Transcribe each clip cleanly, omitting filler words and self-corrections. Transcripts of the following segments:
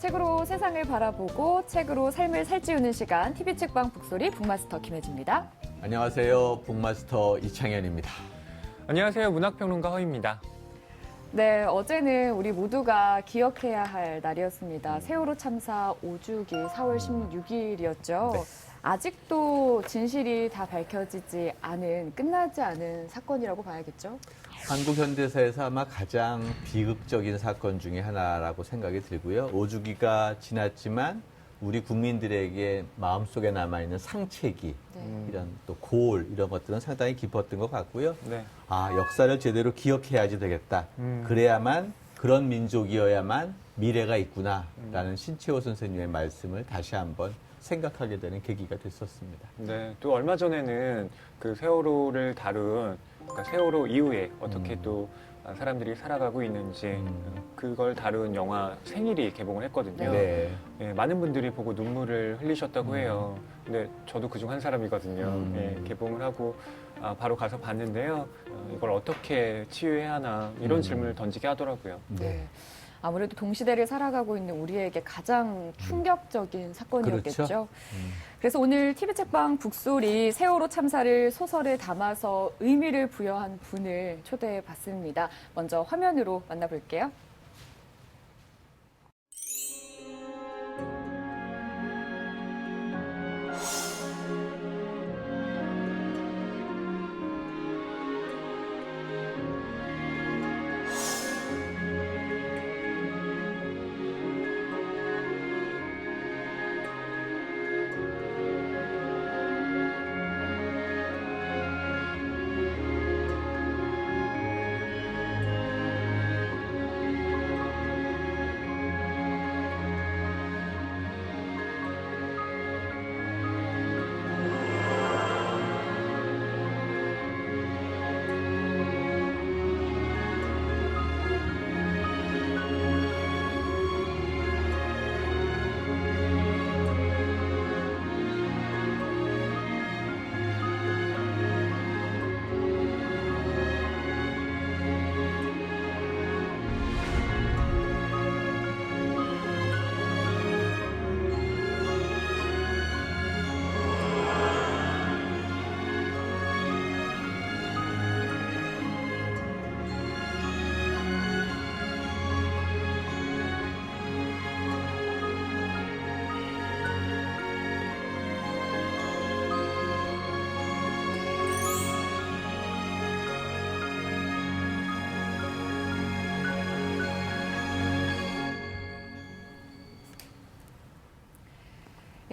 책으로 세상을 바라보고 책으로 삶을 살찌우는 시간 TV책방 북소리 북마스터 김혜지입니다. 안녕하세요. 북마스터 이창현입니다. 안녕하세요. 문학평론가 허입니다. 네, 어제는 우리 모두가 기억해야 할 날이었습니다. 세월호 참사 5주기 4월 16일이었죠. 네. 아직도 진실이 다 밝혀지지 않은, 끝나지 않은 사건이라고 봐야겠죠? 한국 현대사에서 아마 가장 비극적인 사건 중에 하나라고 생각이 들고요. 5주기가 지났지만 우리 국민들에게 마음속에 남아있는 상책이 이런 또 고올 이런 것들은 상당히 깊었던 것 같고요. 네. 아, 역사를 제대로 기억해야지 되겠다. 그래야만 그런 민족이어야만 미래가 있구나라는 신채호 선생님의 말씀을 다시 한번 생각하게 되는 계기가 됐었습니다. 네. 또 얼마 전에는 그 세월호를 다룬 그러니까 세월호 이후에 어떻게 또 사람들이 살아가고 있는지 그걸 다룬 영화 생일이 개봉을 했거든요. 네. 예, 많은 분들이 보고 눈물을 흘리셨다고 해요. 근데 저도 그중 한 사람이거든요. 예, 개봉을 하고 바로 가서 봤는데요. 이걸 어떻게 치유해야 하나 이런 질문을 던지게 하더라고요. 네. 아무래도 동시대를 살아가고 있는 우리에게 가장 충격적인 사건이었겠죠. 그렇죠. 그래서 오늘 TV책방 북소리 세월호 참사를 소설에 담아서 의미를 부여한 분을 초대해 봤습니다. 먼저 화면으로 만나볼게요.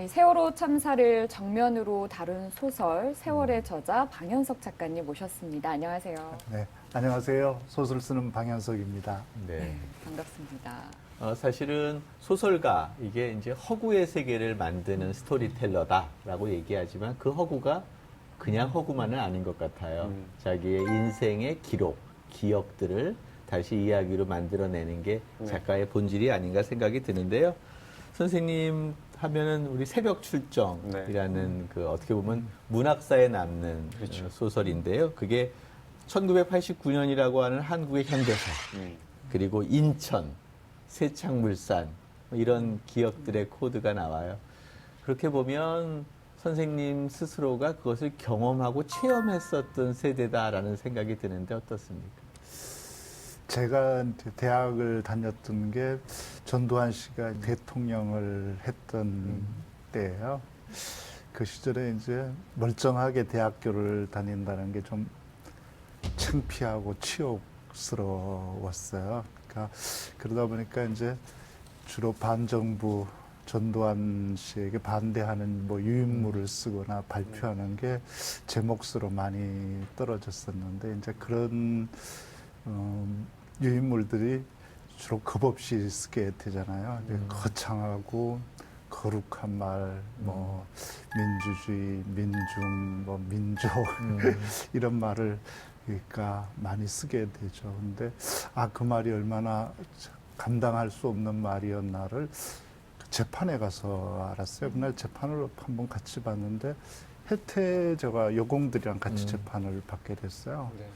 세월호 참사를 정면으로 다룬 소설 세월의 저자 방현석 작가님 모셨습니다. 안녕하세요. 네, 안녕하세요. 소설 쓰는 방현석입니다. 네. 반갑습니다. 사실은 소설가, 이게 이제 허구의 세계를 만드는 스토리텔러다라고 얘기하지만 그 허구가 그냥 허구만은 아닌 것 같아요. 자기의 인생의 기록, 기억들을 다시 이야기로 만들어내는 게 작가의 본질이 아닌가 생각이 드는데요. 선생님 하면은 우리 새벽 출정이라는 그 어떻게 보면 문학사에 남는 그렇죠. 소설인데요. 그게 1989년이라고 하는 한국의 현대사, 그리고 인천, 세창물산 이런 기억들의 코드가 나와요. 그렇게 보면 선생님 스스로가 그것을 경험하고 체험했었던 세대다라는 생각이 드는데 어떻습니까? 제가 대학을 다녔던 게 전두환 씨가 대통령을 했던 때예요. 그 시절에 이제 멀쩡하게 대학교를 다닌다는 게 좀 창피하고 치욕스러웠어요. 그러니까 그러다 보니까 이제 주로 반정부 전두환 씨에게 반대하는 뭐 유인물을 쓰거나 발표하는 게 제 몫으로 많이 떨어졌었는데 이제 그런 유인물들이 주로 겁없이 쓰게 되잖아요. 거창하고 거룩한 말, 뭐 민주주의, 민중, 뭐 민족 이런 말을 그러니까 많이 쓰게 되죠. 근데 그 말이 얼마나 감당할 수 없는 말이었나를 재판에 가서 알았어요. 그날 재판을 한번 같이 봤는데 혜태저가 여공들이랑 같이 재판을 받게 됐어요. 네.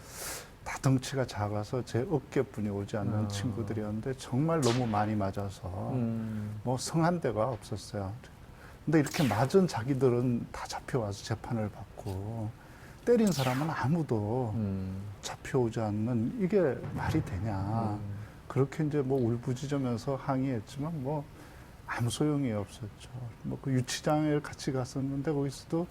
다 덩치가 작아서 제 어깨뿐이 오지 않는 친구들이었는데 정말 너무 많이 맞아서 뭐 성한 데가 없었어요. 근데 이렇게 맞은 자기들은 다 잡혀와서 재판을 받고 때린 사람은 아무도 잡혀오지 않는 이게 말이 되냐. 그렇게 이제 뭐 울부짖으면서 항의했지만 뭐 아무 소용이 없었죠. 뭐 그 유치장에 같이 갔었는데 거기서도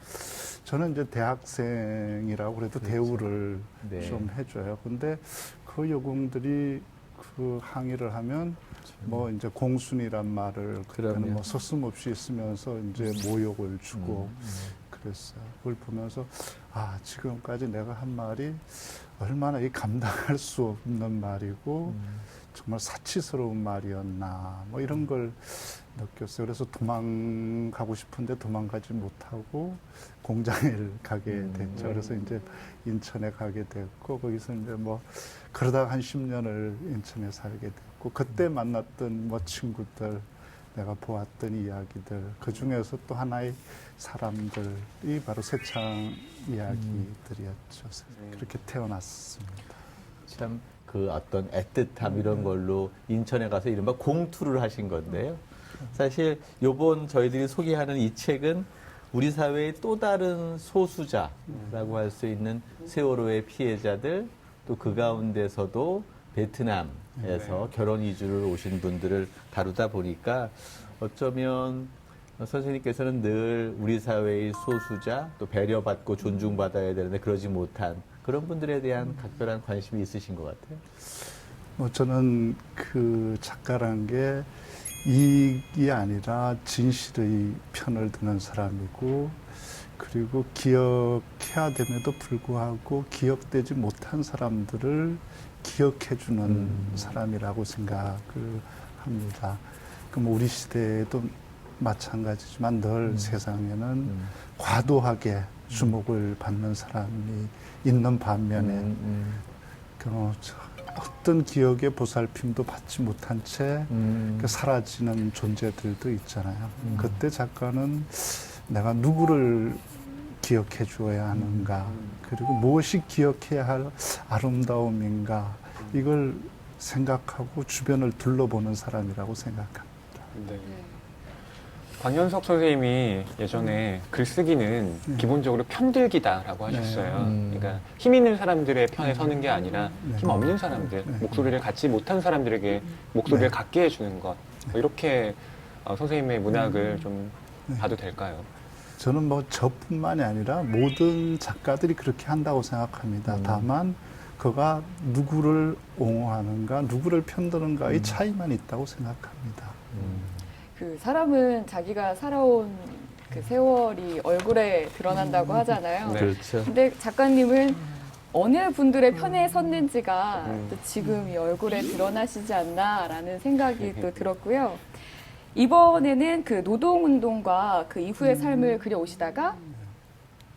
저는 이제 대학생이라고 그래도 대우를 네. 좀 해줘요. 근데 그 여공들이 그 항의를 하면 뭐 이제 공순이란 말을 그때는 그럼요. 뭐 서슴없이 쓰면서 이제 모욕을 주고 그랬어요. 그걸 보면서 아 지금까지 내가 한 말이 얼마나 이 감당할 수 없는 말이고 정말 사치스러운 말이었나 뭐 이런 걸 느꼈어요. 그래서 도망가고 싶은데 도망가지 못하고 공장에 가게 됐죠. 그래서 이제 인천에 가게 됐고 거기서 이제 뭐 그러다가 한 10년을 인천에 살게 됐고 그때 만났던 뭐 친구들 내가 보았던 이야기들 그 중에서 또 하나의 사람들이 바로 세창 이야기들이었죠. 그렇게 태어났습니다. 참 그 어떤 애틋함 이런 걸로 인천에 가서 이른바 공투를 하신 건데요. 사실 요번 저희들이 소개하는 이 책은 우리 사회의 또 다른 소수자라고 할 수 있는 세월호의 피해자들 또 그 가운데서도 베트남에서 결혼 이주를 오신 분들을 다루다 보니까 어쩌면 선생님께서는 늘 우리 사회의 소수자 또 배려받고 존중받아야 되는데 그러지 못한 그런 분들에 대한 각별한 관심이 있으신 것 같아요. 뭐 저는 그 작가란 게 이익이 아니라 진실의 편을 드는 사람이고 그리고 기억해야 됨에도 불구하고 기억되지 못한 사람들을 기억해주는 사람이라고 생각을 합니다. 그럼 우리 시대에도 마찬가지지만 늘 세상에는 과도하게 주목을 받는 사람이 있는 반면에 어떤 기억의 보살핌도 받지 못한 채 사라지는 존재들도 있잖아요. 그때 작가는 내가 누구를 기억해 주어야 하는가 그리고 무엇이 기억해야 할 아름다움인가 이걸 생각하고 주변을 둘러보는 사람이라고 생각합니다. 네. 광현석 선생님이 예전에 글쓰기는 기본적으로 편들기다라고 하셨어요. 그러니까 힘 있는 사람들의 편에 서는 게 아니라 힘 없는 사람들, 목소리를 갖지 못한 사람들에게 목소리를 갖게 해주는 것. 뭐 이렇게 선생님의 문학을 좀 봐도 될까요? 저는 뭐 저뿐만이 아니라 모든 작가들이 그렇게 한다고 생각합니다. 다만 그가 누구를 옹호하는가, 누구를 편드는가의 차이만 있다고 생각합니다. 그 사람은 자기가 살아온 그 세월이 얼굴에 드러난다고 하잖아요. 네. 그렇죠. 근데 작가님은 어느 분들의 편에 섰는지가 또 지금 이 얼굴에 드러나시지 않나라는 생각이 또 들었고요. 이번에는 그 노동운동과 그 이후의 삶을 그려오시다가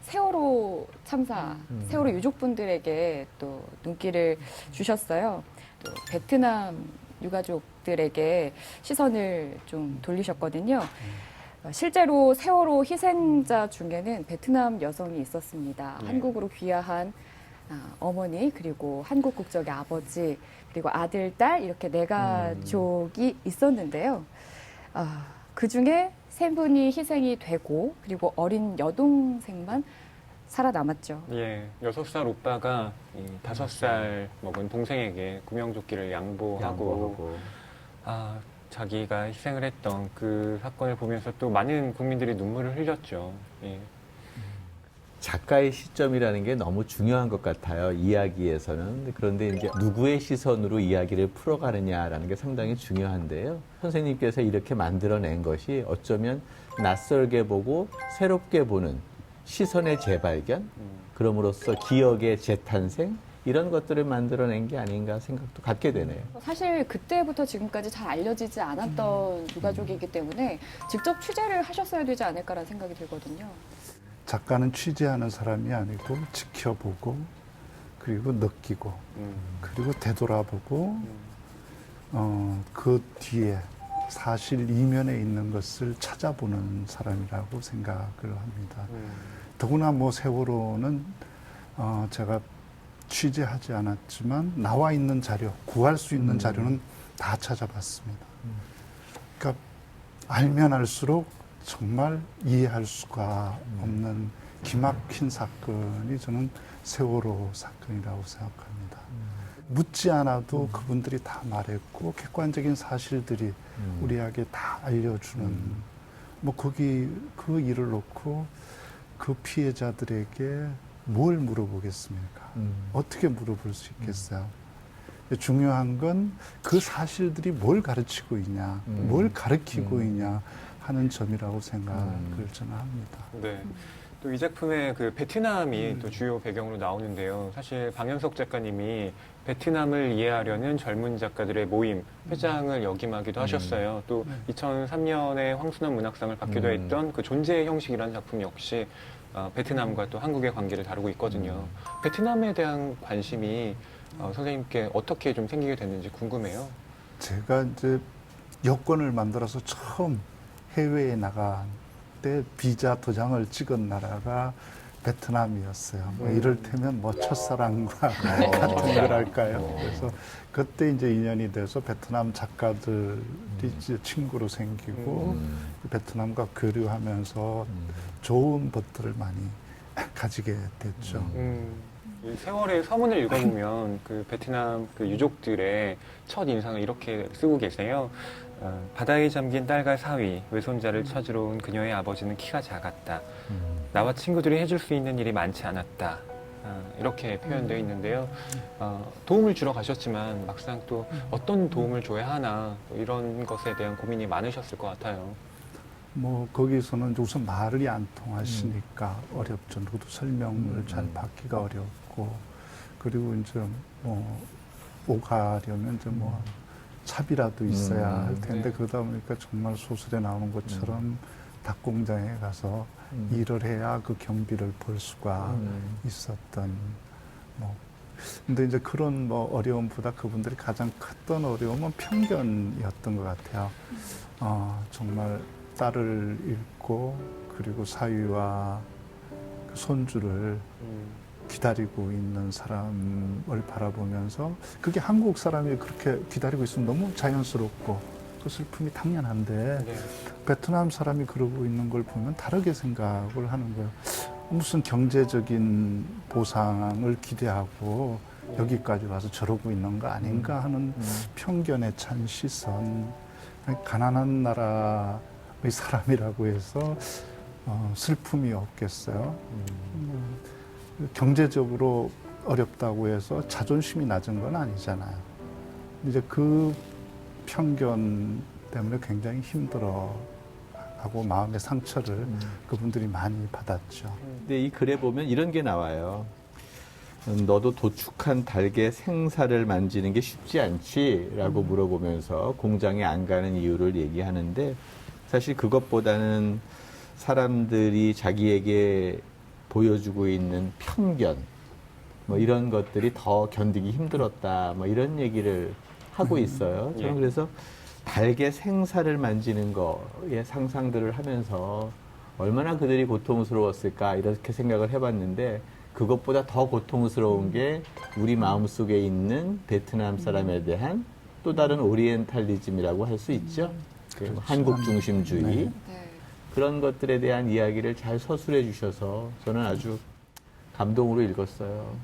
세월호 참사, 세월호 유족분들에게 또 눈길을 주셨어요. 또 베트남 유가족들에게 시선을 좀 돌리셨거든요. 실제로 세월호 희생자 중에는 베트남 여성이 있었습니다. 한국으로 귀화한 어머니 그리고 한국 국적의 아버지 그리고 아들, 딸 이렇게 네 가족이 있었는데요. 그 중에 세 분이 희생이 되고 그리고 어린 여동생만 살아남았죠. 예, 6살 오빠가 5살 먹은 동생에게 구명조끼를 양보하고 자기가 희생을 했던 그 사건을 보면서 또 많은 국민들이 눈물을 흘렸죠. 예. 작가의 시점이라는 게 너무 중요한 것 같아요. 이야기에서는. 그런데 이제 누구의 시선으로 이야기를 풀어가느냐라는 게 상당히 중요한데요. 선생님께서 이렇게 만들어낸 것이 어쩌면 낯설게 보고 새롭게 보는 시선의 재발견, 그럼으로써 기억의 재탄생 이런 것들을 만들어낸 게 아닌가 생각도 갖게 되네요. 사실 그때부터 지금까지 잘 알려지지 않았던 유가족이기 때문에 직접 취재를 하셨어야 되지 않을까라는 생각이 들거든요. 작가는 취재하는 사람이 아니고 지켜보고 그리고 느끼고 그리고 되돌아보고 그 뒤에 사실 이면에 있는 것을 찾아보는 사람이라고 생각을 합니다. 더구나 뭐 세월호는 제가 취재하지 않았지만 나와 있는 자료, 구할 수 있는 자료는 다 찾아봤습니다. 그러니까 알면 알수록 정말 이해할 수가 없는 기막힌 사건이 저는 세월호 사건이라고 생각합니다. 묻지 않아도 그분들이 다 말했고 객관적인 사실들이 우리에게 다 알려주는 뭐 거기 그 일을 놓고 그 피해자들에게 뭘 물어보겠습니까? 어떻게 물어볼 수 있겠어요? 중요한 건 그 사실들이 뭘 가르치고 있냐, 뭘 가르치고 있냐 하는 점이라고 생각을 저는 합니다. 네. 또 이 작품의 그 베트남이 또 주요 배경으로 나오는데요. 사실 방현석 작가님이 베트남을 이해하려는 젊은 작가들의 모임, 회장을 역임하기도 하셨어요. 또 2003년에 황순원 문학상을 받기도 했던 그 존재의 형식이라는 작품 역시 베트남과 또 한국의 관계를 다루고 있거든요. 베트남에 대한 관심이 선생님께 어떻게 좀 생기게 됐는지 궁금해요. 제가 이제 여권을 만들어서 처음 해외에 나간 때 비자 도장을 찍은 나라가 베트남이었어요. 뭐 이를테면 뭐 첫사랑과 같은 거랄까요. 그래서 그때 이제 인연이 돼서 베트남 작가들이 이제 친구로 생기고 베트남과 교류하면서 좋은 것들을 많이 가지게 됐죠. 이 세월의 서문을 읽어보면 그 베트남 그 유족들의 첫 인상을 이렇게 쓰고 계세요. 바다에 잠긴 딸과 사위, 외손자를 찾으러 온 그녀의 아버지는 키가 작았다. 나와 친구들이 해줄 수 있는 일이 많지 않았다. 이렇게 표현되어 있는데요. 도움을 주러 가셨지만 막상 또 어떤 도움을 줘야 하나 또 이런 것에 대한 고민이 많으셨을 것 같아요. 뭐 거기서는 우선 말이 안 통하시니까 어렵죠. 누구도 설명을 잘 받기가 어렵고 그리고 이제 뭐 오가려면 이제 뭐 차비라도 있어야 할 텐데 그러다 보니까 정말 소설에 나오는 것처럼 닭공장에 가서 일을 해야 그 경비를 벌 수가 있었던 뭐 근데 이제 그런 뭐 어려움보다 그분들이 가장 컸던 어려움은 편견이었던 것 같아요. 정말 딸을 잃고 그리고 사위와 그 손주를 기다리고 있는 사람을 바라보면서 그게 한국 사람이 그렇게 기다리고 있으면 너무 자연스럽고 그 슬픔이 당연한데 네. 베트남 사람이 그러고 있는 걸 보면 다르게 생각을 하는 거예요. 무슨 경제적인 보상을 기대하고 여기까지 와서 저러고 있는 거 아닌가 하는 편견에 찬 시선. 가난한 나라의 사람이라고 해서 슬픔이 없겠어요. 경제적으로 어렵다고 해서 자존심이 낮은 건 아니잖아요. 이제 그 편견 때문에 굉장히 힘들어하고 마음의 상처를 그분들이 많이 받았죠. 근데 이 글에 보면 이런 게 나와요. 너도 도축한 닭의 생사를 만지는 게 쉽지 않지? 라고 물어보면서 공장에 안 가는 이유를 얘기하는데 사실 그것보다는 사람들이 자기에게 보여주고 있는 편견 뭐 이런 것들이 더 견디기 힘들었다 뭐 이런 얘기를 하고 있어요. 저는 그래서 닭의 생사를 만지는 거에 상상들을 하면서 얼마나 그들이 고통스러웠을까 이렇게 생각을 해봤는데 그것보다 더 고통스러운 게 우리 마음속에 있는 베트남 사람에 대한 또 다른 오리엔탈리즘이라고 할 수 있죠. 그렇죠. 한국 중심주의. 네. 그런 것들에 대한 이야기를 잘 서술해 주셔서 저는 아주 감동으로 읽었어요.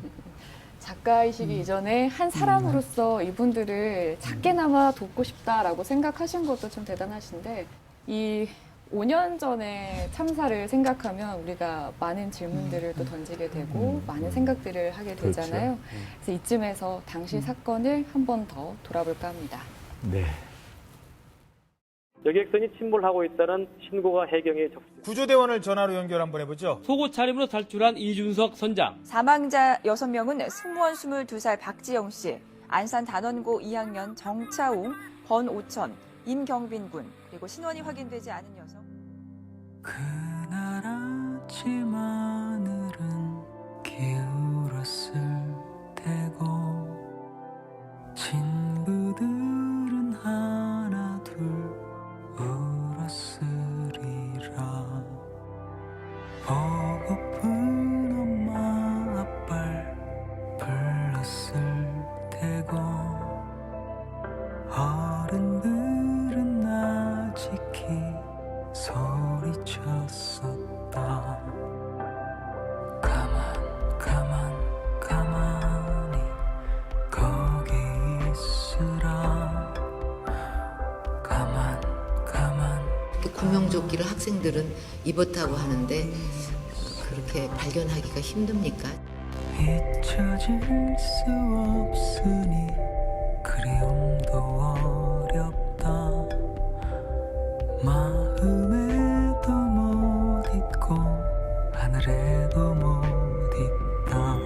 작가이시기 이전에 한 사람으로서 이분들을 작게나마 돕고 싶다라고 생각하신 것도 좀 대단하신데 이 5년 전에 참사를 생각하면 우리가 많은 질문들을 또 던지게 되고 많은 생각들을 하게 되잖아요. 그래서 이쯤에서 당시 사건을 한 번 더 돌아볼까 합니다. 네. 여객선이 침몰하고 있다는 신고가 해경에 접수됐습니다. 구조대원을 전화로 연결 한번 해보죠. 속옷 차림으로 탈출한 이준석 선장. 사망자 6명은 승무원 22살 박지영 씨, 안산 단원고 2학년 정차웅, 권오천, 임경빈 군, 그리고 신원이 확인되지 않은 여성. 그날 아침 하늘은 기울었을 테고 친구들은 하나 둘 울었으리라. 보고픈 엄마 아빠를 되고 어른들은 나지키 소리쳤었다. 가만히 거기 있으라. 구명조끼를 학생들은 입었다고 하는데 그렇게 발견하기가 힘듭니까? 잊혀질 수 없으니 그리움도 어렵다. 마음에도 못 있고 하늘에도 못 있다.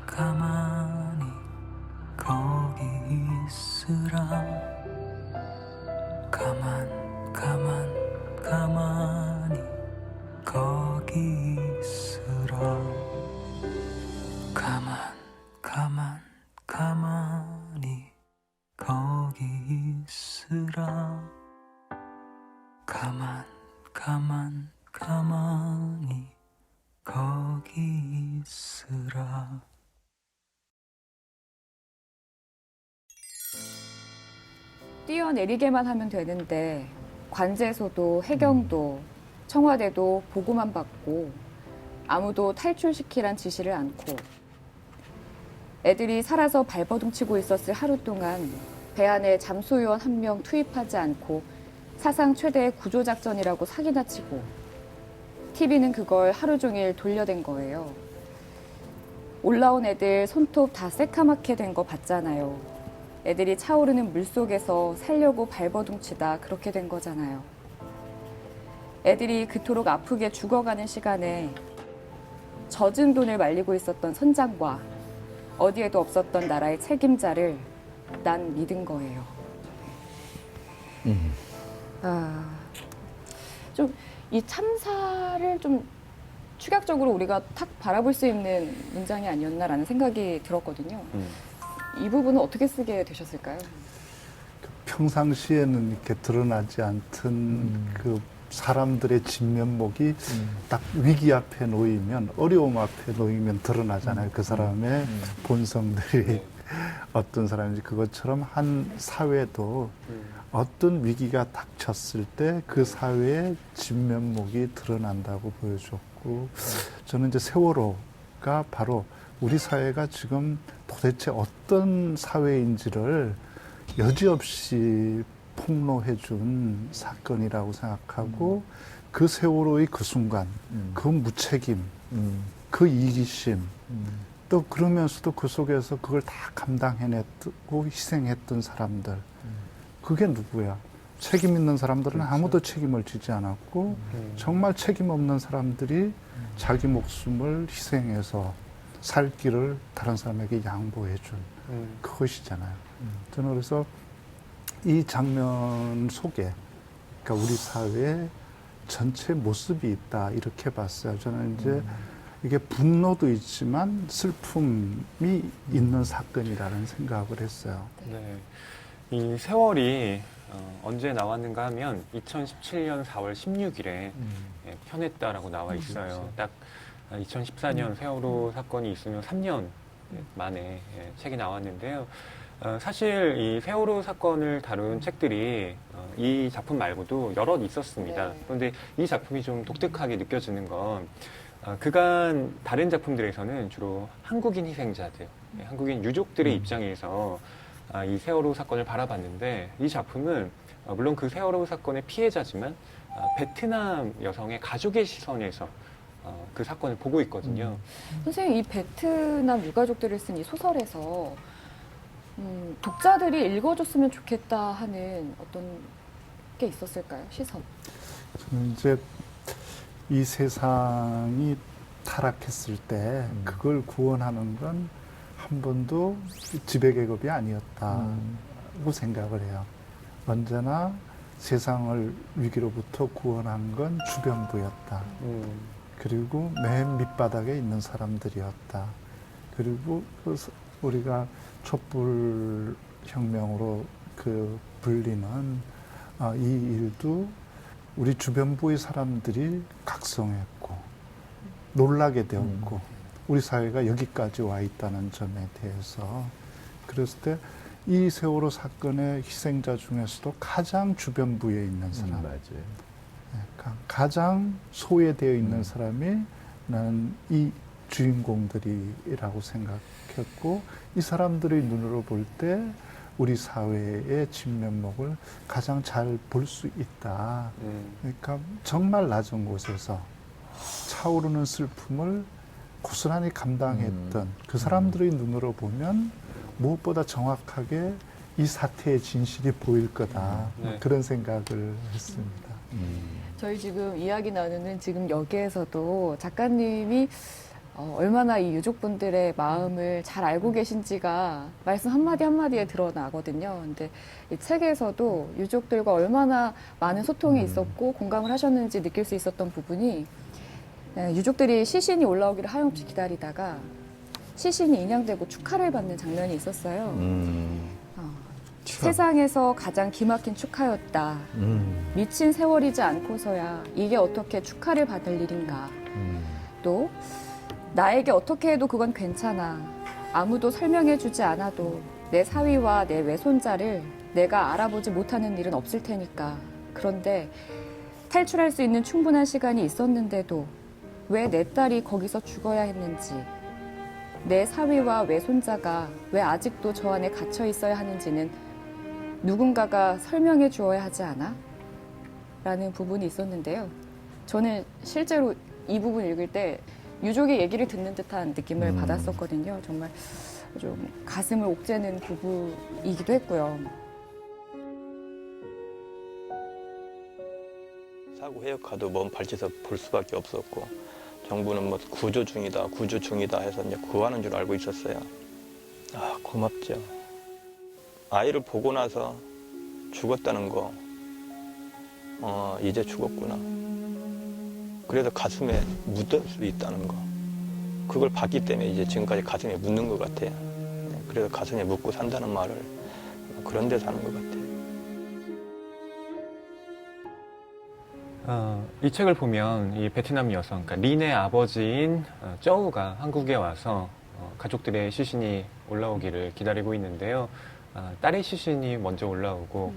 가만히 거기 있으라. 가만히 거기 있으라. 가만히 거기 있으라. 가만히 거기 있으라. 뛰어내리게만 하면 되는데 관제소도 해경도 청와대도 보고만 받고 아무도 탈출시키란 지시를 않고 애들이 살아서 발버둥 치고 있었을 하루 동안 배 안에 잠수요원 한 명 투입하지 않고 사상 최대의 구조작전이라고 사기나 치고 TV는 그걸 하루 종일 돌려댄 거예요. 올라온 애들 손톱 다 새카맣게 된 거 봤잖아요. 애들이 차오르는 물속에서 살려고 발버둥 치다 그렇게 된 거잖아요. 애들이 그토록 아프게 죽어가는 시간에 젖은 돈을 말리고 있었던 선장과 어디에도 없었던 나라의 책임자를 난 믿은 거예요. 좀 이 참사를 좀 추격적으로 우리가 탁 바라볼 수 있는 문장이 아니었나라는 생각이 들었거든요. 이 부분은 어떻게 쓰게 되셨을까요? 평상시에는 이렇게 드러나지 않던 그 사람들의 진면목이 딱 위기 앞에 놓이면, 어려움 앞에 놓이면 드러나잖아요. 그 사람의 본성들이 어떤 사람인지. 그것처럼 한 사회도 어떤 위기가 닥쳤을 때 그 사회의 진면목이 드러난다고 보여줬고, 저는 이제 세월호가 바로 우리 사회가 지금 도대체 어떤 사회인지를 여지없이 폭로해준 사건이라고 생각하고, 그 세월호의 그 순간, 그 무책임, 그 이기심, 또 그러면서도 그 속에서 그걸 다 감당해냈고 희생했던 사람들, 그게 누구야? 책임 있는 사람들은 아무도 책임을 지지 않았고, 정말 책임 없는 사람들이 자기 목숨을 희생해서 살 길을 다른 사람에게 양보해준 그것이잖아요. 저는 그래서 이 장면 속에, 그러니까 우리 사회의 전체 모습이 있다, 이렇게 봤어요. 저는 이제 이게 분노도 있지만 슬픔이 있는 사건이라는 생각을 했어요. 네. 이 세월이 언제 나왔는가 하면 2017년 4월 16일에 편했다라고 나와 있어요. 딱 2014년 세월호 사건이 있으면 3년 만에 책이 나왔는데요. 사실 이 세월호 사건을 다룬 책들이 이 작품 말고도 여럿 있었습니다. 그런데 이 작품이 좀 독특하게 느껴지는 건 그간 다른 작품들에서는 주로 한국인 희생자들, 한국인 유족들의 입장에서 이 세월호 사건을 바라봤는데, 이 작품은 물론 그 세월호 사건의 피해자지만 베트남 여성의 가족의 시선에서 그 사건을 보고 있거든요. 선생님, 이 베트남 유가족들을 쓴 이 소설에서 독자들이 읽어줬으면 좋겠다 하는 어떤 게 있었을까요? 시선. 저는 이제 이 세상이 타락했을 때 그걸 구원하는 건 한 번도 지배계급이 아니었다고 생각을 해요. 언제나 세상을 위기로부터 구원한 건 주변부였다. 그리고 맨 밑바닥에 있는 사람들이었다. 그리고 우리가 촛불혁명으로 그 불리는 이 일도 우리 주변부의 사람들이 각성했고 놀라게 되었고 우리 사회가 여기까지 와 있다는 점에 대해서 그랬을 때 이 세월호 사건의 희생자 중에서도 가장 주변부에 있는 사람, 맞아요. 가장 소외되어 있는 사람이 나는 이 주인공들이라고 생각했고 이 사람들의 눈으로 볼 때 우리 사회의 진면목을 가장 잘 볼 수 있다. 그러니까 정말 낮은 곳에서 차오르는 슬픔을 고스란히 감당했던 그 사람들의 눈으로 보면 무엇보다 정확하게 이 사태의 진실이 보일 거다. 네. 그런 생각을 했습니다. 저희 지금 이야기 나누는 지금 여기에서도 작가님이 얼마나 이 유족분들의 마음을 잘 알고 계신지가 말씀 한마디 한마디에 드러나거든요. 근데 이 책에서도 유족들과 얼마나 많은 소통이 있었고 공감을 하셨는지 느낄 수 있었던 부분이 유족들이 시신이 올라오기를 하염없이 기다리다가 시신이 인양되고 축하를 받는 장면이 있었어요. 세상에서 가장 기막힌 축하였다. 미친 세월이지 않고서야 이게 어떻게 축하를 받을 일인가. 또 나에게 어떻게 해도 그건 괜찮아. 아무도 설명해주지 않아도 내 사위와 내 외손자를 내가 알아보지 못하는 일은 없을 테니까. 그런데 탈출할 수 있는 충분한 시간이 있었는데도 왜 내 딸이 거기서 죽어야 했는지, 내 사위와 외손자가 왜 아직도 저 안에 갇혀 있어야 하는지는 누군가가 설명해 주어야 하지 않아? 라는 부분이 있었는데요. 저는 실제로 이 부분 읽을 때 유족의 얘기를 듣는 듯한 느낌을 받았었거든요. 정말 좀 가슴을 옥죄는 부분이기도 했고요. 사고 해역화도 먼 발치에서 볼 수밖에 없었고 정부는 뭐 구조 중이다 해서 이제 구하는 줄 알고 있었어요. 아, 고맙죠. 아이를 보고 나서 죽었다는 거, 이제 죽었구나. 그래서 가슴에 묻을 수 있다는 거. 그걸 봤기 때문에 이제 지금까지 가슴에 묻는 것 같아요. 그래서 가슴에 묻고 산다는 말을 그런 데 사는 것 같아요. 이 책을 보면 이 베트남 여성, 그러니까 린의 아버지인 쩌우가 한국에 와서 가족들의 시신이 올라오기를 기다리고 있는데요. 딸의 시신이 먼저 올라오고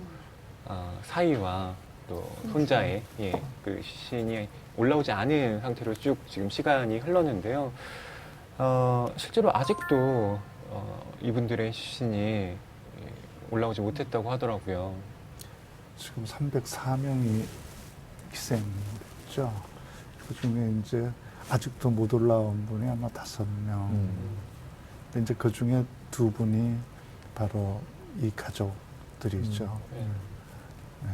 사위와 또 손자의 그 시신이 올라오지 않은 상태로 쭉 지금 시간이 흘렀는데요. 실제로 아직도 이분들의 시신이 올라오지 못했다고 하더라고요. 지금 304명이 희생됐죠. 그 중에 이제 아직도 못 올라온 분이 아마 5명. 이제 그 중에 2분이 바로 이 가족들이죠. 네.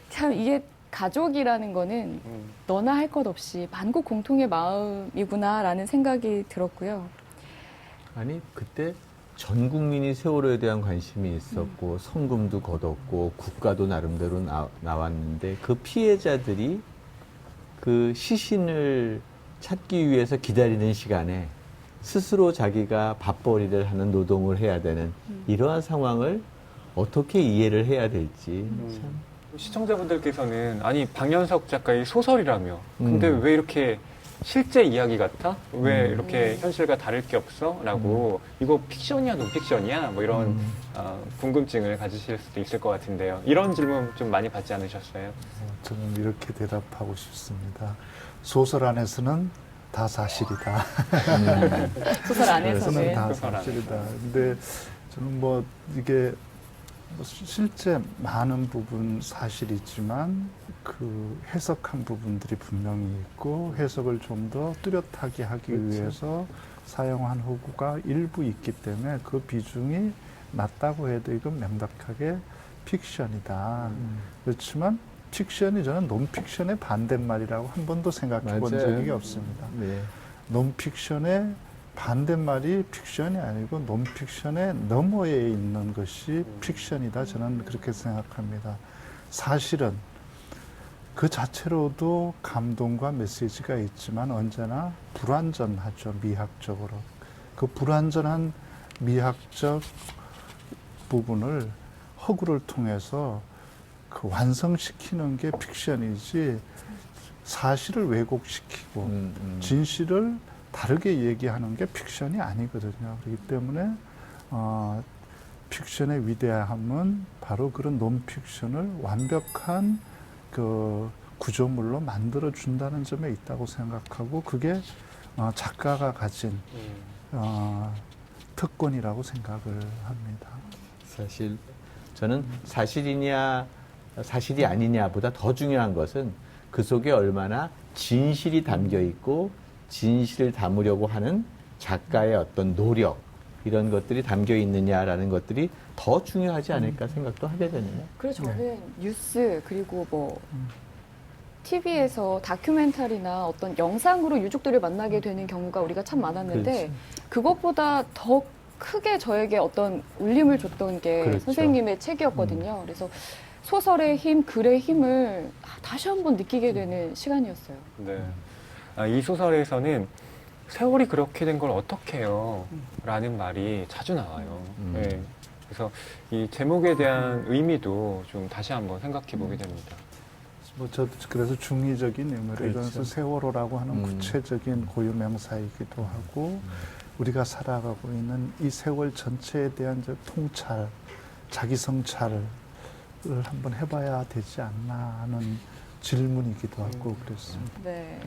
참 이게 가족이라는 거는 너나 할 것 없이 만국 공통의 마음이구나라는 생각이 들었고요. 아니 그때 전 국민이 세월호에 대한 관심이 있었고 성금도 걷었고 국가도 나름대로 나왔는데 그 피해자들이 그 시신을 찾기 위해서 기다리는 시간에 스스로 자기가 밥벌이를 하는 노동을 해야 되는 이러한 상황을 어떻게 이해를 해야 될지 참. 시청자분들께서는 아니 박연석 작가의 소설이라며 근데 왜 이렇게 실제 이야기 같아? 왜 이렇게 현실과 다를 게 없어? 라고 이거 픽션이야 논픽션이야? 뭐 이런 궁금증을 가지실 수도 있을 것 같은데요. 이런 질문 좀 많이 받지 않으셨어요? 저는 이렇게 대답하고 싶습니다. 소설 안에서는 다 사실이다. 소설 안에서는 다 사실이다. 근데 저는 뭐 이게 실제 많은 부분 사실이지만 그 해석한 부분들이 분명히 있고 해석을 좀 더 뚜렷하게 하기 위해서 사용한 허구가 일부 있기 때문에 그 비중이 낮다고 해도 이건 명백하게 픽션이다. 그렇지만 픽션이 저는 논픽션의 반대말이라고 한 번도 생각해 본 적이 없습니다. 네. 논픽션의 반대말이 픽션이 아니고 논픽션의 너머에 있는 것이 픽션이다. 저는 그렇게 생각합니다. 사실은 그 자체로도 감동과 메시지가 있지만 언제나 불완전하죠. 미학적으로. 그 불완전한 미학적 부분을 허구를 통해서 그 완성시키는 게 픽션이지 사실을 왜곡시키고 진실을 다르게 얘기하는 게 픽션이 아니거든요. 그렇기 때문에 픽션의 위대함은 바로 그런 논픽션을 완벽한 그 구조물로 만들어 준다는 점에 있다고 생각하고 그게 작가가 가진 특권이라고 생각을 합니다. 사실 저는 사실이냐 사실이 아니냐보다 더 중요한 것은 그 속에 얼마나 진실이 담겨 있고 진실을 담으려고 하는 작가의 어떤 노력 이런 것들이 담겨 있느냐라는 것들이 더 중요하지 않을까 생각도 하게 되네요. 그래서 저는 뉴스 그리고 뭐 TV에서 다큐멘터리나 어떤 영상으로 유족들을 만나게 되는 경우가 우리가 참 많았는데 그렇지. 그것보다 더 크게 저에게 어떤 울림을 줬던 게 그렇죠. 선생님의 책이었거든요. 그래서 소설의 힘, 글의 힘을 다시 한번 느끼게 되는 시간이었어요. 네. 이 소설에서는 세월이 그렇게 된 걸 어떻게 해요? 라는 말이 자주 나와요. 네. 그래서 이 제목에 대한 의미도 좀 다시 한번 생각해 보게 됩니다. 뭐 저도 그래서 중의적인 의미로 그렇죠. 이러면서 세월호라고 하는 구체적인 고유 명사이기도 하고 우리가 살아가고 있는 이 세월 전체에 대한 통찰, 자기 성찰을 한번 해봐야 되지 않나 하는 질문이기도 하고 그랬습니다. 네.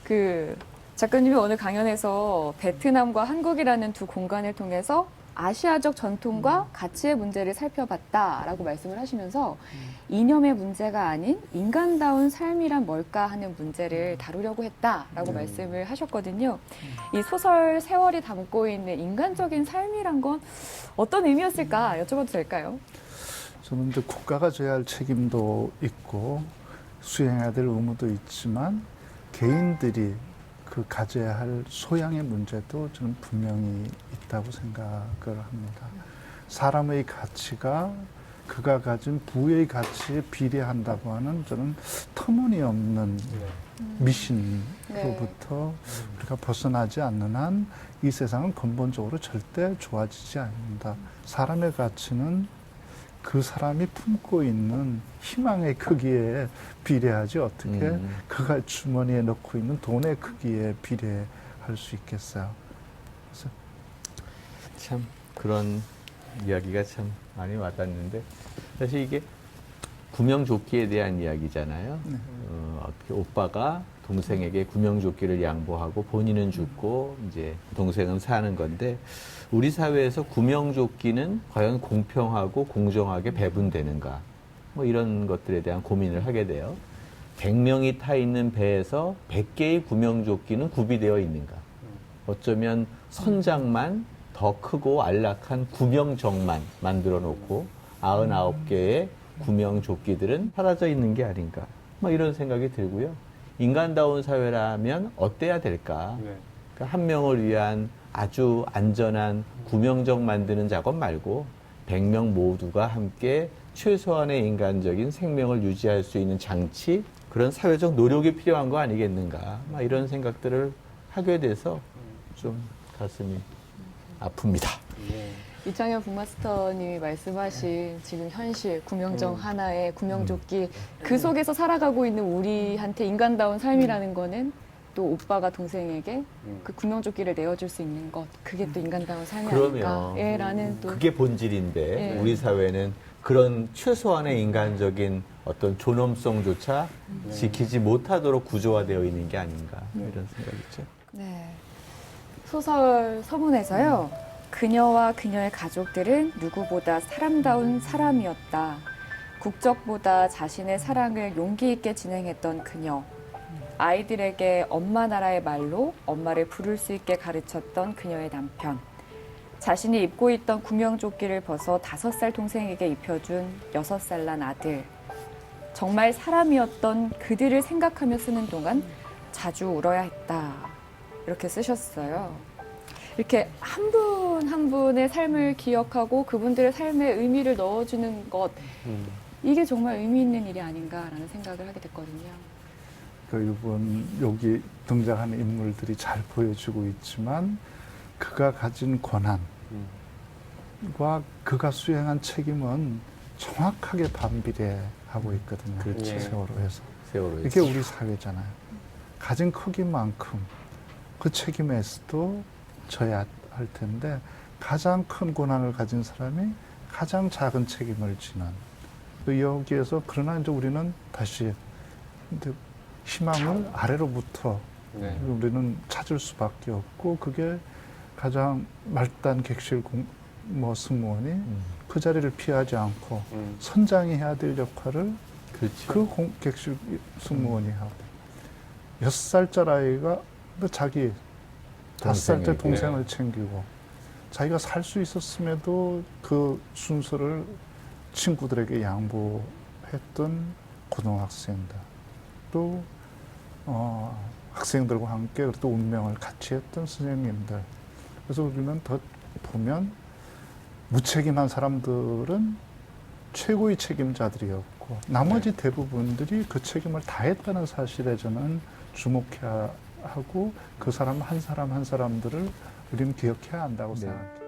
그 작가님이 오늘 강연에서 베트남과 한국이라는 두 공간을 통해서 아시아적 전통과 가치의 문제를 살펴봤다라고 말씀을 하시면서 이념의 문제가 아닌 인간다운 삶이란 뭘까 하는 문제를 다루려고 했다라고 말씀을 하셨거든요. 이 소설 세월이 담고 있는 인간적인 삶이란 건 어떤 의미였을까 여쭤봐도 될까요? 저는 이제 국가가 져야 할 책임도 있고 수행해야 될 의무도 있지만 개인들이 그 가져야 할 소양의 문제도 저는 분명히 있다고 생각을 합니다. 사람의 가치가 그가 가진 부의 가치에 비례한다고 하는 저는 터무니없는 미신으로부터 우리가 벗어나지 않는 한 이 세상은 근본적으로 절대 좋아지지 않는다. 사람의 가치는 그 사람이 품고 있는 희망의 크기에 비례하지 어떻게 그가 주머니에 넣고 있는 돈의 크기에 비례할 수 있겠어요. 그래서 참 그런 이야기가 참 많이 와닿는데 사실 이게 구명조끼에 대한 이야기잖아요. 어떻게 오빠가 동생에게 구명조끼를 양보하고 본인은 죽고 이제 동생은 사는 건데 우리 사회에서 구명조끼는 과연 공평하고 공정하게 배분되는가 뭐 이런 것들에 대한 고민을 하게 돼요. 100명이 타 있는 배에서 100개의 구명조끼는 구비되어 있는가. 어쩌면 선장만 더 크고 안락한 구명정만 만들어 놓고 99개의 구명조끼들은 사라져 있는 게 아닌가. 뭐 이런 생각이 들고요. 인간다운 사회라면 어때야 될까? 그러니까 한 명을 위한 아주 안전한 구명정 만드는 작업 말고 100명 모두가 함께 최소한의 인간적인 생명을 유지할 수 있는 장치, 그런 사회적 노력이 필요한 거 아니겠는가. 막 이런 생각들을 하게 돼서 좀 가슴이 아픕니다. 이창현 북마스터님이 말씀하신 지금 현실, 구명정 하나에 구명조끼 그 속에서 살아가고 있는 우리한테 인간다운 삶이라는 거는 또 오빠가 동생에게 그 구명조끼를 내어줄 수 있는 것, 그게 또 인간다운 삶이 아닐까 라는 또 그게 본질인데 우리 사회는 그런 최소한의 인간적인 어떤 존엄성조차 지키지 못하도록 구조화되어 있는 게 아닌가 이런 생각이죠. 네. 소설 서문에서요. 그녀와 그녀의 가족들은 누구보다 사람다운 사람이었다. 국적보다 자신의 사랑을 용기 있게 진행했던 그녀. 아이들에게 엄마 나라의 말로 엄마를 부를 수 있게 가르쳤던 그녀의 남편. 자신이 입고 있던 구명조끼를 벗어 5살 동생에게 입혀준 6살 난 아들. 정말 사람이었던 그들을 생각하며 쓰는 동안 자주 울어야 했다. 이렇게 쓰셨어요. 이렇게 한 분 한 분의 삶을 기억하고 그분들의 삶에 의미를 넣어주는 것, 이게 정말 의미 있는 일이 아닌가라는 생각을 하게 됐거든요. 이번 여기 등장하는 인물들이 잘 보여주고 있지만 그가 가진 권한과 그가 수행한 책임은 정확하게 반비례하고 있거든요. 그렇죠. 세월호에서. 세월호에서. 이게 우리 사회잖아요. 가진 크기만큼 그 책임에서도 져야 할 텐데 가장 큰 고난을 가진 사람이 가장 작은 책임을 지는 여기에서 그러나 이제 우리는 다시 이제 희망을 아래로부터 네. 우리는 찾을 수밖에 없고 그게 가장 말단 객실 승무원이 그 자리를 피하지 않고 선장이 해야 될 역할을 그렇죠. 그 객실 승무원이 하고 6살짜리 아이가 자기 5살짜리 동생을 챙기고 자기가 살 수 있었음에도 그 순서를 친구들에게 양보했던 고등학생들 또 학생들과 함께 또 운명을 같이 했던 선생님들. 그래서 우리는 더 보면 무책임한 사람들은 최고의 책임자들이었고 나머지 대부분들이 그 책임을 다했다는 사실에 저는 주목해야 하고 그 사람 한 사람들을 우리는 기억해야 한다고 생각해요.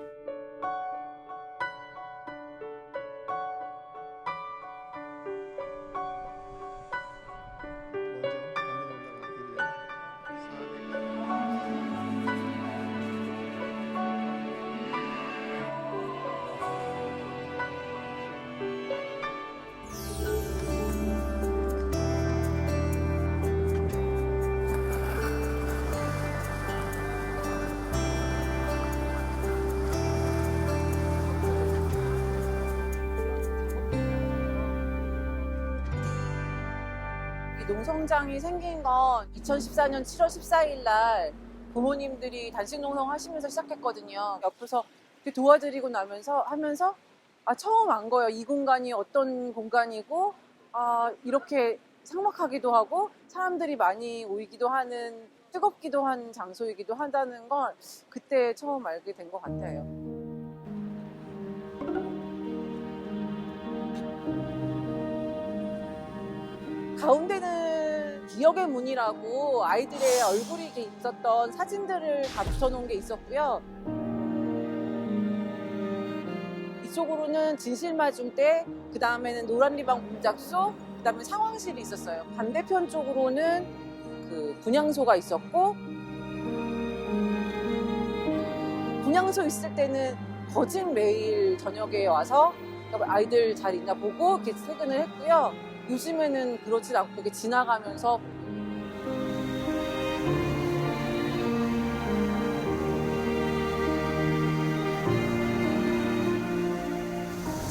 농성장이 생긴 건 2014년 7월 14일 날 부모님들이 단식 농성 하시면서 시작했거든요. 옆에서 이렇게 도와드리고 하면서 처음 안 거예요. 이 공간이 어떤 공간이고 이렇게 삭막하기도 하고 사람들이 많이 모이기도 하는 뜨겁기도 한 장소이기도 한다는 걸 그때 처음 알게 된 것 같아요. 가운데는 기억의 문이라고 아이들의 얼굴이 이렇게 있었던 사진들을 다 붙여놓은 게 있었고요. 이쪽으로는 진실마중대, 그 다음에는 노란리방 공작소, 그 다음에 상황실이 있었어요. 반대편 쪽으로는 그 분향소가 있었고, 분향소 있을 때는 거진 매일 저녁에 와서 아이들 잘 있나 보고 이렇게 퇴근을 했고요. 요즘에는 그렇지 않고 이렇게 지나가면서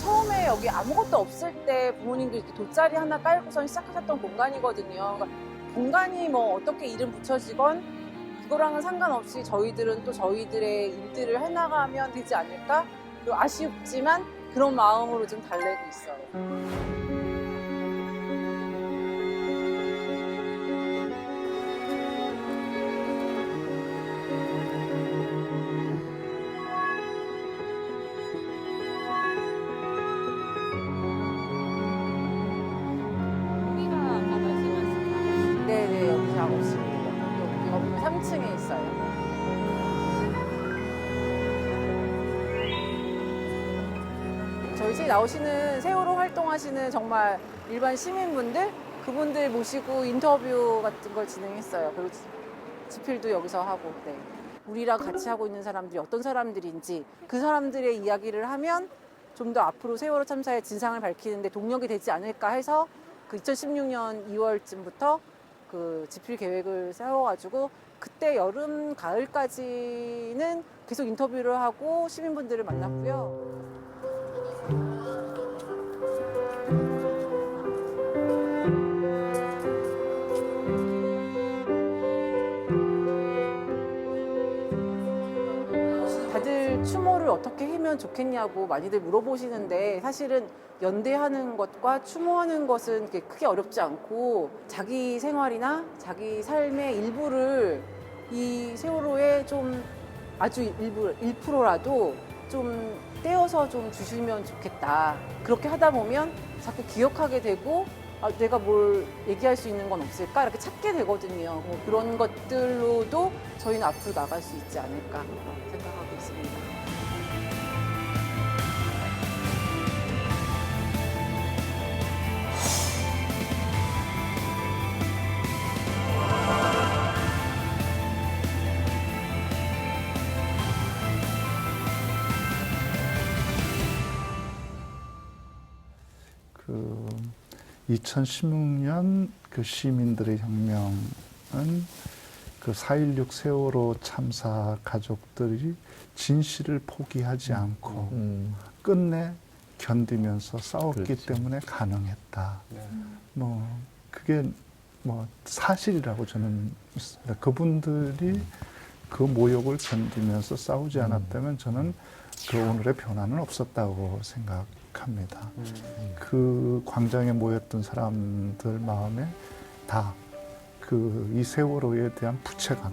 처음에 여기 아무것도 없을 때 부모님들 이렇게 돗자리 하나 깔고선 시작하셨던 공간이거든요. 그러니까 공간이 뭐 어떻게 이름 붙여지건 그거랑은 상관없이 저희들은 또 저희들의 일들을 해나가면 되지 않을까? 그리고 아쉽지만 그런 마음으로 좀 달래고 있어요. 네네, 여기 작업실이에요. 여기 3층에 있어요. 저희 집 나오시는 세월호 활동하시는 정말 일반 시민분들 그분들 모시고 인터뷰 같은 걸 진행했어요. 그리고 집필도 여기서 하고. 네. 우리랑 같이 하고 있는 사람들이 어떤 사람들인지 그 사람들의 이야기를 하면 좀 더 앞으로 세월호 참사의 진상을 밝히는데 동력이 되지 않을까 해서 그 2016년 2월쯤부터 그 집필 계획을 세워가지고 그때 여름, 가을까지는 계속 인터뷰를 하고 시민분들을 만났고요. 다들 추모를 어떻게 하면 좋겠냐고 많이들 물어보시는데 사실은 연대하는 것과 추모하는 것은 크게 어렵지 않고 자기 생활이나 자기 삶의 일부를 이 세월호에 좀 아주 일부 1%라도 좀 떼어서 좀 주시면 좋겠다. 그렇게 하다 보면 자꾸 기억하게 되고 내가 뭘 얘기할 수 있는 건 없을까? 이렇게 찾게 되거든요. 그런 것들로도 저희는 앞으로 나갈 수 있지 않을까 생각하고 있습니다. 2016년 그 시민들의 혁명은 그 4.16 세월호 참사 가족들이 진실을 포기하지 않고 끝내 견디면서 싸웠기 그렇지. 때문에 가능했다. 네. 뭐 그게 뭐 사실이라고 저는 믿습니다. 그분들이 그 모욕을 견디면서 싸우지 않았다면 저는 그 오늘의 변화는 없었다고 생각합니다. 그 광장에 모였던 사람들 마음에 다 그 이 세월호에 대한 부채감,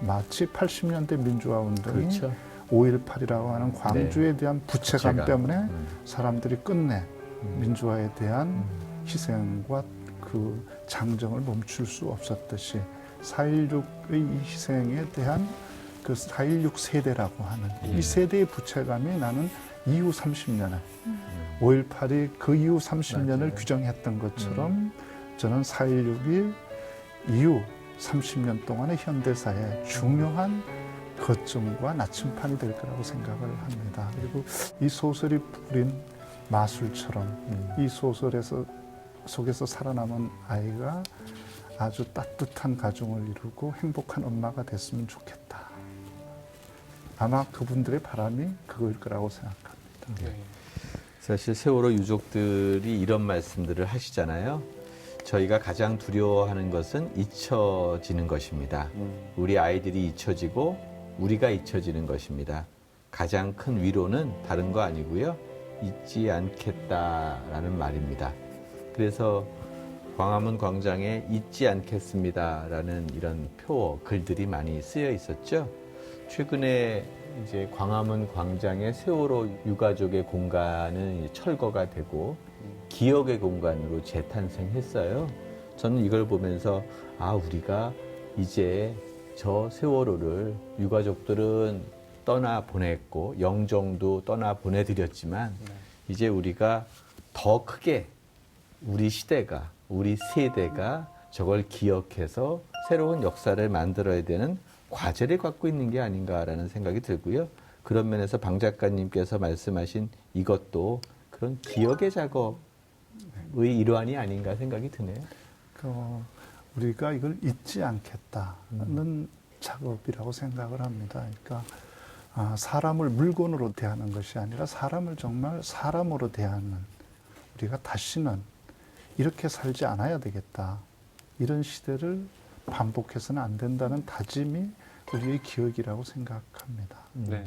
마치 80년대 민주화 운동이 그렇죠. 5.18이라고 하는 광주에 대한 부채감 부채감. 때문에 사람들이 끝내 민주화에 대한 희생과 그 장정을 멈출 수 없었듯이 4.16의 이 희생에 대한 그 4.16 세대라고 하는 이 세대의 부채감이 나는 이후 30년을 5.18이 그 이후 30년을 맞아요. 규정했던 것처럼 저는 4.16이 이후 30년 동안의 현대사의 중요한 거점과 나침판이 될 거라고 생각을 합니다. 그리고 이 소설이 부린 마술처럼 이 소설에서 속에서 살아남은 아이가 아주 따뜻한 가정을 이루고 행복한 엄마가 됐으면 좋겠다. 아마 그분들의 바람이 그거일 거라고 생각합니다. 네. 사실 세월호 유족들이 이런 말씀들을 하시잖아요. 저희가 가장 두려워하는 것은 잊혀지는 것입니다. 우리 아이들이 잊혀지고 우리가 잊혀지는 것입니다. 가장 큰 위로는 다른 거 아니고요. 잊지 않겠다라는 말입니다. 그래서 광화문 광장에 잊지 않겠습니다라는 이런 표어, 글들이 많이 쓰여 있었죠. 최근에 이제 광화문 광장의 세월호 유가족의 공간은 철거가 되고 기억의 공간으로 재탄생했어요. 저는 이걸 보면서 우리가 이제 저 세월호를 유가족들은 떠나보냈고 영정도 떠나보내드렸지만 이제 우리가 더 크게 우리 시대가, 우리 세대가 저걸 기억해서 새로운 역사를 만들어야 되는 과제를 갖고 있는 게 아닌가라는 생각이 들고요. 그런 면에서 방 작가님께서 말씀하신 이것도 그런 기억의 작업의 일환이 아닌가 생각이 드네요. 우리가 이걸 잊지 않겠다는 작업이라고 생각을 합니다. 그러니까 사람을 물건으로 대하는 것이 아니라 사람을 정말 사람으로 대하는, 우리가 다시는 이렇게 살지 않아야 되겠다. 이런 시대를 반복해서는 안 된다는 다짐이 우리의 기억이라고 생각합니다. 네.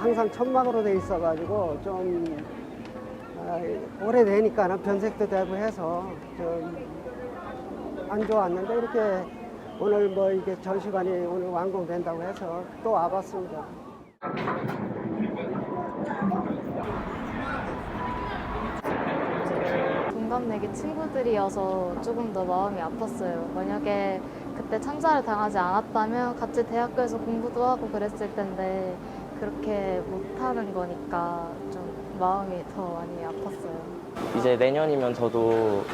항상 천막으로 돼 있어가지고 좀 오래되니까 변색도 되고 해서 좀 안 좋았는데 이렇게 오늘 뭐 이게 전시관이 오늘 완공된다고 해서 또 와봤습니다. 동갑내기 친구들이어서 조금 더 마음이 아팠어요. 만약에 그때 참사를 당하지 않았다면 같이 대학교에서 공부도 하고 그랬을 텐데 그렇게 못하는 거니까 좀 마음이 더 많이 아팠어요. 이제 내년이면 저도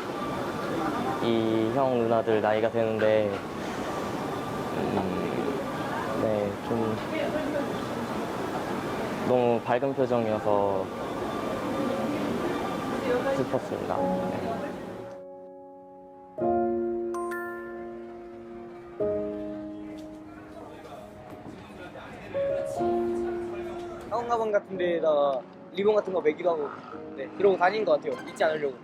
이 형 누나들 나이가 되는데 네, 좀 너무 밝은 표정이어서 슬펐습니다. 네. 학원 가방 같은 데다가 리본 같은 거 매기도 하고 그러고 다니는 것 같아요. 잊지 않으려고.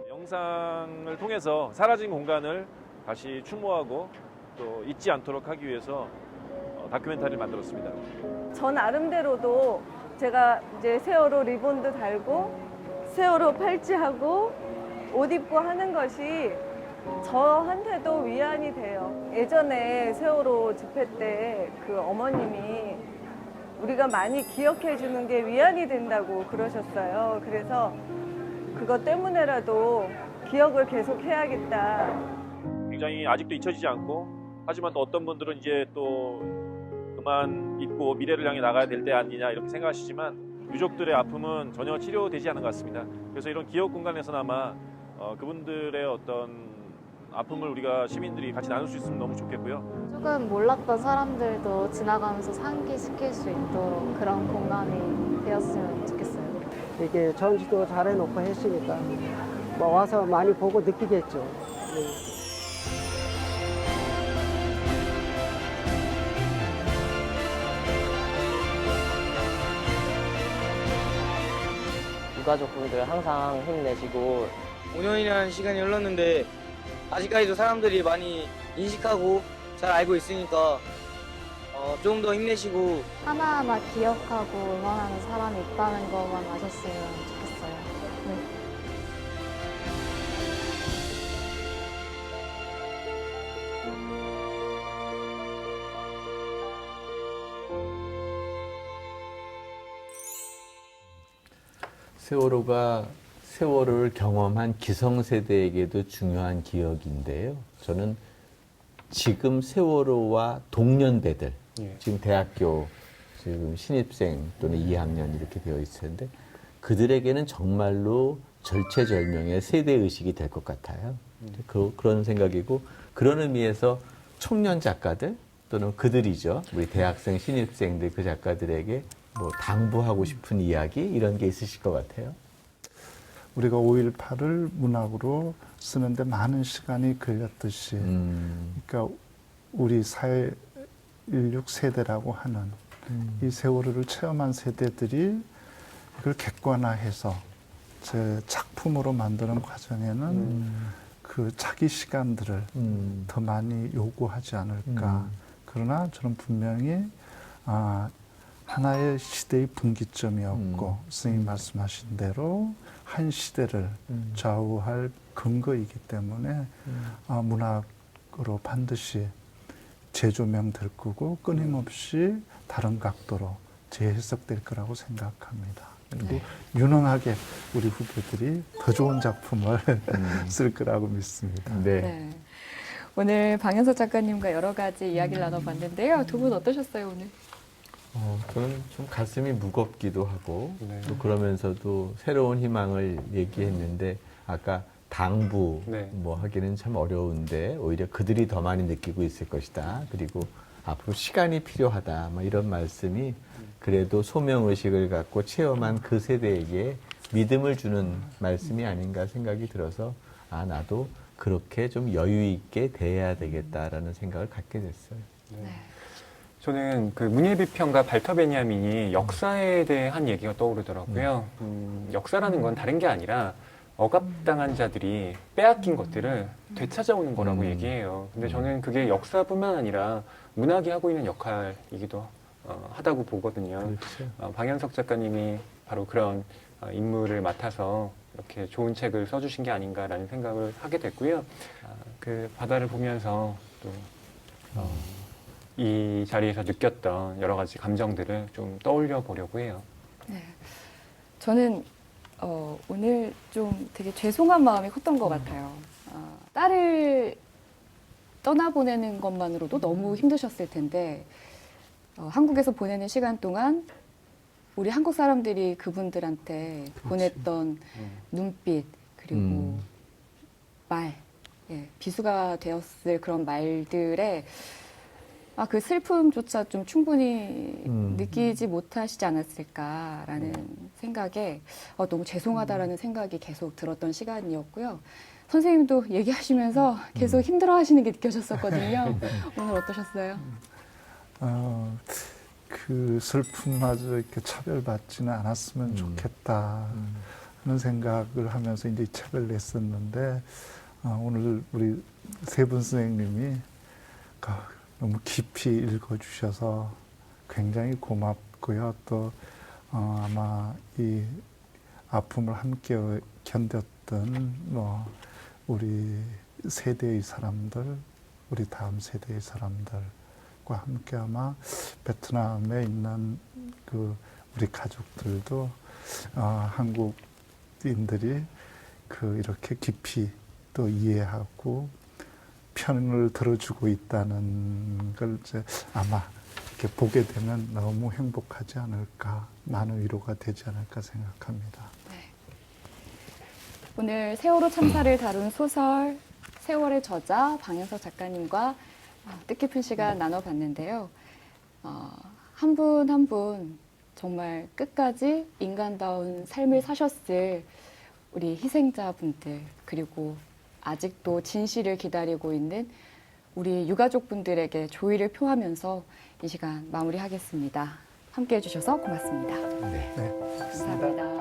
영상을 통해서 사라진 공간을 다시 추모하고 또 잊지 않도록 하기 위해서 다큐멘터리를 만들었습니다. 저 나름대로도 제가 이제 세월호 리본도 달고 세월호 팔찌하고 옷 입고 하는 것이 저한테도 위안이 돼요. 예전에 세월호 집회 때 그 어머님이 우리가 많이 기억해 주는 게 위안이 된다고 그러셨어요. 그래서 그것 때문에라도 기억을 계속 해야겠다. 굉장히 아직도 잊혀지지 않고, 하지만 또 어떤 분들은 이제 또 그만 잊고 미래를 향해 나가야 될 때 아니냐 이렇게 생각하시지만 유족들의 아픔은 전혀 치료되지 않은 것 같습니다. 그래서 이런 기억 공간에서나마 그분들의 어떤 아픔을 우리가 시민들이 같이 나눌 수 있으면 너무 좋겠고요. 조금 몰랐던 사람들도 지나가면서 상기시킬 수 있도록 그런 공간이 되었으면 좋겠어요. 이게 전시도 잘 해놓고 했으니까 뭐 와서 많이 보고 느끼겠죠. 유가족분들 항상 힘내시고 5년이라는 시간이 흘렀는데 아직까지도 사람들이 많이 인식하고 잘 알고 있으니까 좀 더 힘내시고 하나하나 기억하고 응원하는 사람이 있다는 것만 아셨으면 좋겠어요. 네. 세월호가 세월호를 경험한 기성세대에게도 중요한 기억인데요. 저는 지금 세월호와 동년배들, 지금 대학교 지금 신입생 또는 2학년 이렇게 되어 있을 텐데 그들에게는 정말로 절체절명의 세대의식이 될 것 같아요. 그런 생각이고 그런 의미에서 청년 작가들 또는 그들이죠. 우리 대학생, 신입생들 그 작가들에게 뭐 당부하고 싶은 이야기 이런 게 있으실 것 같아요. 우리가 5.18을 문학으로 쓰는데 많은 시간이 걸렸듯이 그러니까 우리 4.16 세대라고 하는 이 세월호를 체험한 세대들이 이걸 객관화해서 제 작품으로 만드는 과정에는 그 자기 시간들을 더 많이 요구하지 않을까. 그러나 저는 분명히 하나의 시대의 분기점이었고 선생님 말씀하신 대로 한 시대를 좌우할 근거이기 때문에 문학으로 반드시 재조명될 거고 끊임없이 다른 각도로 재해석될 거라고 생각합니다. 그리고 유능하게 우리 후배들이 더 좋은 작품을 쓸 거라고 믿습니다. 네. 오늘 방현석 작가님과 여러 가지 이야기를 나눠봤는데요. 두 분 어떠셨어요, 오늘? 저는 좀 가슴이 무겁기도 하고 또 그러면서도 새로운 희망을 얘기했는데 아까 당부 뭐 하기는 참 어려운데 오히려 그들이 더 많이 느끼고 있을 것이다. 그리고 앞으로 시간이 필요하다. 뭐 이런 말씀이 그래도 소명의식을 갖고 체험한 그 세대에게 믿음을 주는 말씀이 아닌가 생각이 들어서 나도 그렇게 좀 여유 있게 대해야 되겠다라는 생각을 갖게 됐어요. 저는 그 문예비평가 발터 베냐민이 역사에 대한 얘기가 떠오르더라고요. 역사라는 건 다른 게 아니라 억압당한 자들이 빼앗긴 것들을 되찾아오는 거라고 얘기해요. 근데 저는 그게 역사뿐만 아니라 문학이 하고 있는 역할이기도 하다고 보거든요. 방현석 작가님이 바로 그런 임무를 맡아서 이렇게 좋은 책을 써주신 게 아닌가라는 생각을 하게 됐고요. 그 바다를 보면서 또 이 자리에서 느꼈던 여러 가지 감정들을 좀 떠올려 보려고 해요. 네. 저는 오늘 좀 되게 죄송한 마음이 컸던 것 같아요. 딸을 떠나보내는 것만으로도 너무 힘드셨을 텐데 한국에서 보내는 시간 동안 우리 한국 사람들이 그분들한테 보냈던 눈빛 그리고 말, 비수가 되었을 그런 말들에 그 슬픔조차 좀 충분히 느끼지 못하시지 않았을까라는 생각에 너무 죄송하다라는 생각이 계속 들었던 시간이었고요. 선생님도 얘기하시면서 계속 힘들어하시는 게 느껴졌었거든요. 오늘 어떠셨어요? 그 슬픔마저 이렇게 차별받지는 않았으면 좋겠다 하는 생각을 하면서 이제 이 책을 냈었는데 오늘 우리 세 분 선생님이 너무 깊이 읽어주셔서 굉장히 고맙고요. 또 아마 이 아픔을 함께 견뎠던 우리 세대의 사람들, 우리 다음 세대의 사람들과 함께 아마 베트남에 있는 그 우리 가족들도 한국인들이 이렇게 깊이 또 이해하고 편을 들어주고 있다는 걸 이제 아마 이렇게 보게 되면 너무 행복하지 않을까, 많은 위로가 되지 않을까 생각합니다. 오늘 세월호 참사를 다룬 소설 세월의 저자 방현석 작가님과 뜻깊은 시간 나눠봤는데요. 한 분 한 분 정말 끝까지 인간다운 삶을 사셨을 우리 희생자분들, 그리고 아직도 진실을 기다리고 있는 우리 유가족분들에게 조의를 표하면서 이 시간 마무리하겠습니다. 함께해 주셔서 고맙습니다. 네. 감사합니다.